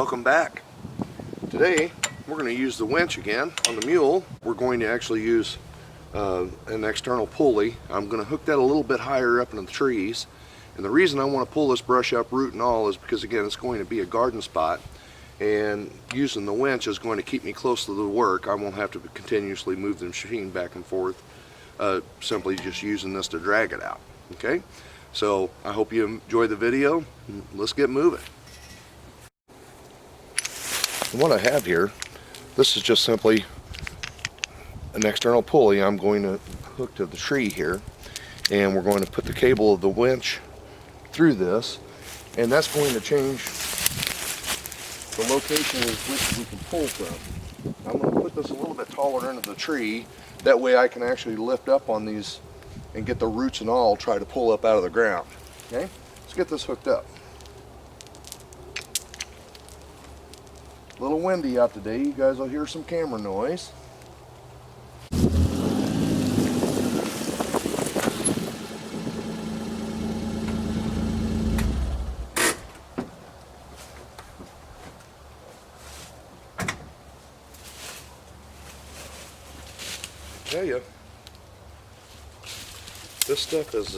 Welcome back. Today we're going to use the winch again on the mule. We're going to actually use an external pulley. I'm going to hook that a little bit higher up in the trees, and the reason I want to pull this brush up root and all is because again it's going to be a garden spot, and using the winch is going to keep me close to the work. I won't have to continuously move the machine back and forth, simply just using this to drag it out. Okay, so I hope you enjoy the video. Let's get moving. What I have here, this is just simply an external pulley I'm going to hook to the tree here, and we're going to put the cable of the winch through this, and that's going to change the location with which we can pull from. I'm going to put this a little bit taller into the tree, that way I can actually lift up on these and get the roots and all try to pull up out of the ground. Okay, let's get this hooked up. A little windy out today, you guys will hear some camera noise. I tell you, this stuff is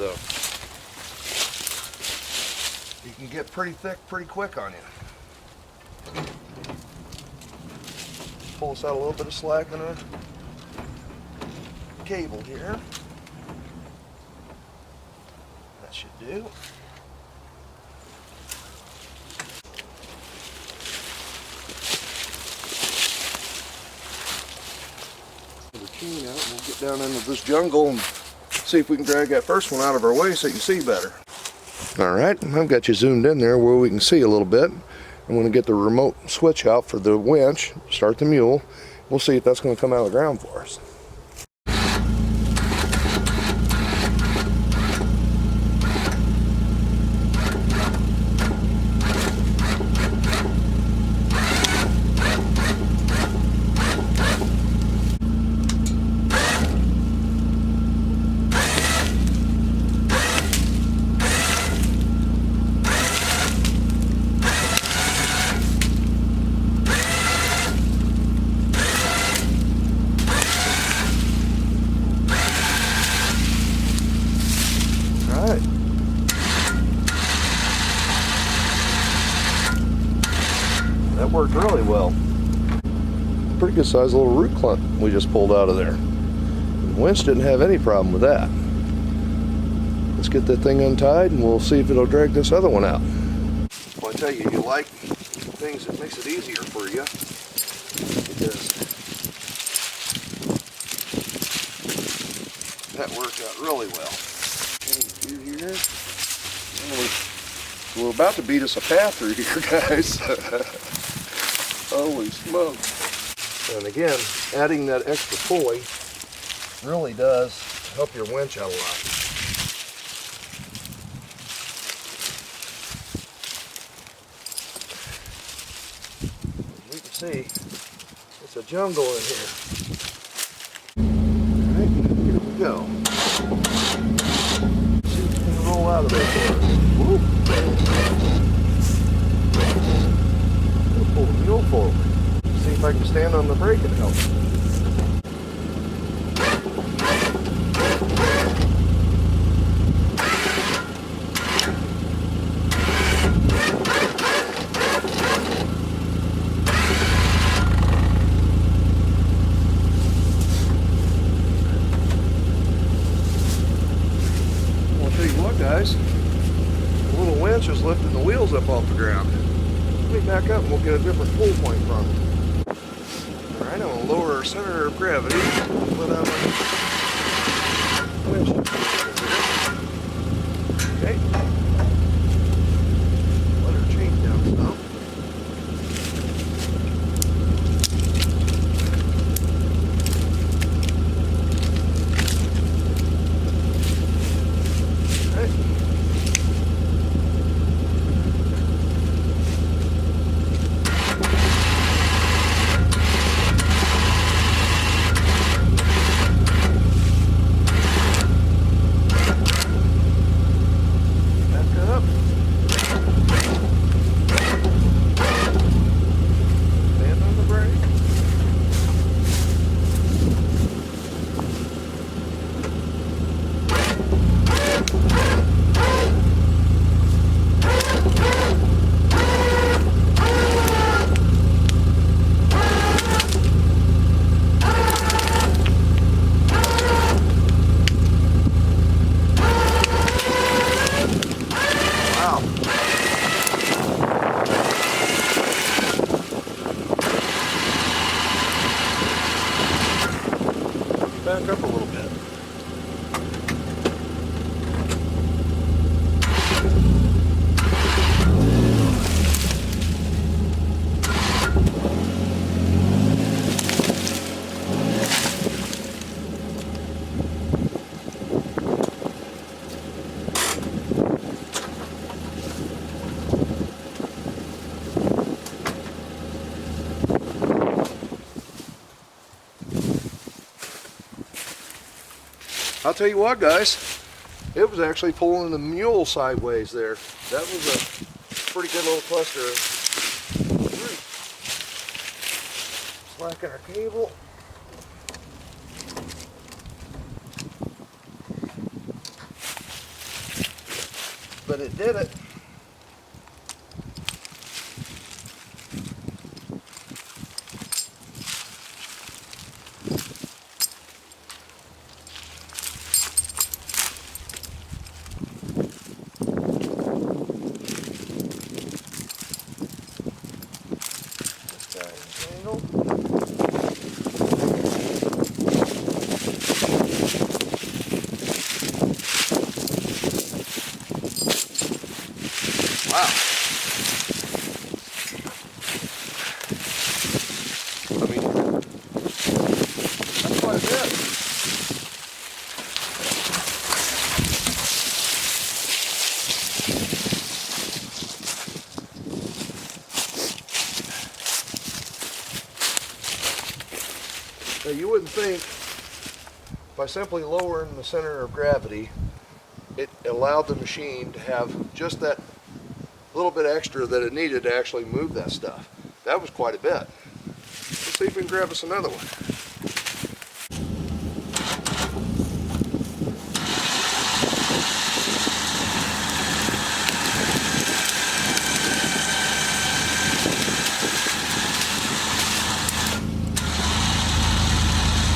you can get pretty thick pretty quick on you. Pull us out a little bit of slack in our cable here. That should do. The chain out, and we'll get down into this jungle and see if we can drag that first one out of our way so you can see better. Alright, I've got you zoomed in there where we can see a little bit. I'm going to get the remote switch out for the winch, start the mule. We'll see if that's going to come out of the ground for us. That worked really well. Pretty good sized little root clump we just pulled out of there. The winch didn't have any problem with that. Let's get that thing untied and we'll see if it'll drag this other one out. Well, I tell you, you like things that makes it easier for you, because that worked out really well. Here. We're about to beat us a path through here, guys. Holy smokes. And again, adding that extra pulley really does help your winch out a lot. You can see it's a jungle in here. Alright, here we go. See if we can roll out of there for us. Whoop. Pull the mule forward. See if I can stand on the brake and help. I'll tell you what, guys. The little winch is lifting the wheels up off the ground. Let me back up and we'll get a different pull point from it. Alright, I'm going to lower our center of gravity. Let out my winch. Okay. Let her chain down some. I'll tell you what, guys, it was actually pulling the mule sideways there. That was a pretty good little cluster of root. Slacken our cable. But it did it. Wow. I mean, that's quite a bit. Now you wouldn't think by simply lowering the center of gravity, it allowed the machine to have just that little bit extra that it needed to actually move that stuff. That was quite a bit. Let's see if we can grab us another one.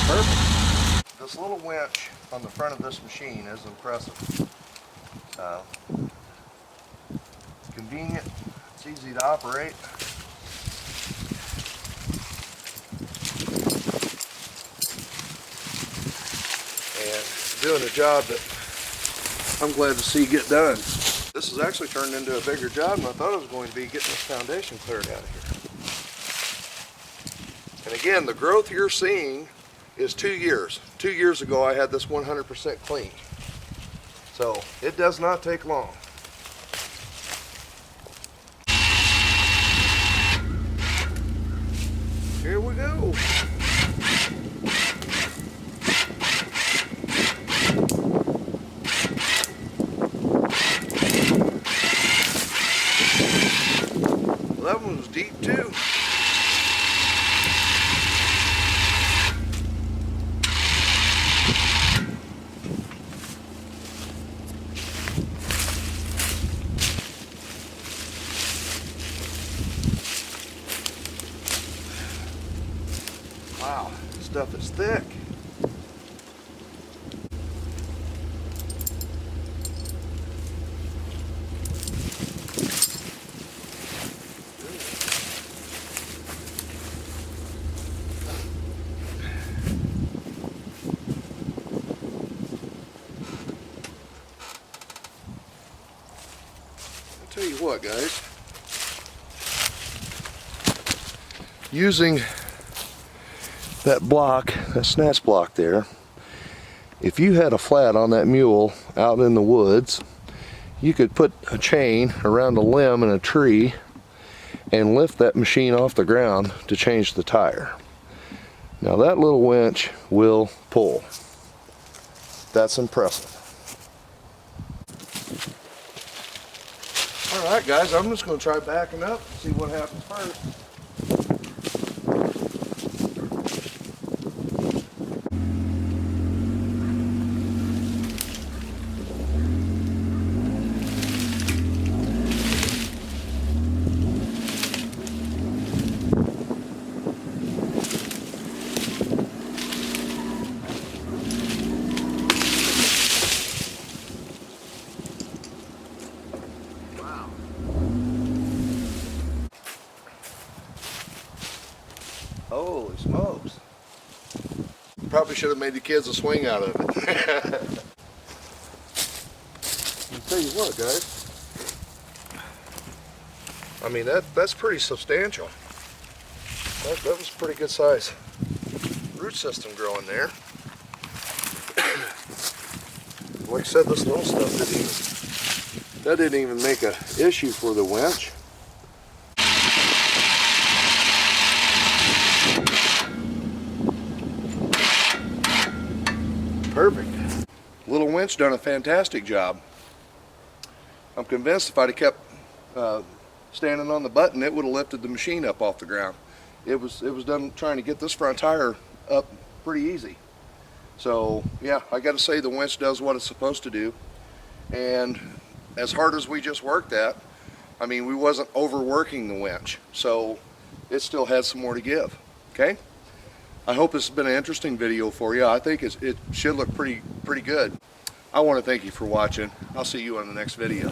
Perfect. This little winch on the front of this machine is impressive. Convenient, it's easy to operate. And doing a job that I'm glad to see get done. This has actually turned into a bigger job than I thought it was going to be, getting this foundation cleared out of here. And again, the growth you're seeing is 2 years. 2 years ago I had this 100% clean. So it does not take long. Here we go. Well, that one was deep too. Wow, this stuff is thick. I'll tell you what, guys. Using that block, that snatch block there, if you had a flat on that mule out in the woods, you could put a chain around a limb in a tree and lift that machine off the ground to change the tire. Now that little winch will pull. That's impressive. Alright guys, I'm just going to try backing up, see what happens first. Holy smokes. Probably should have made the kids a swing out of it. I'll tell you what, guys. I mean, that's pretty substantial. That was pretty good size root system growing there. Like I said, this little stuff didn't even make an issue for the winch. Perfect. Little winch done a fantastic job. I'm convinced if I'd have kept standing on the button, it would have lifted the machine up off the ground. It was done trying to get this front tire up pretty easy. So yeah, I got to say the winch does what it's supposed to do. And as hard as we just worked that, I mean, we wasn't overworking the winch, so it still had some more to give. Okay, I hope this has been an interesting video for you. I think it should look pretty good. I want to thank you for watching. I'll see you on the next video.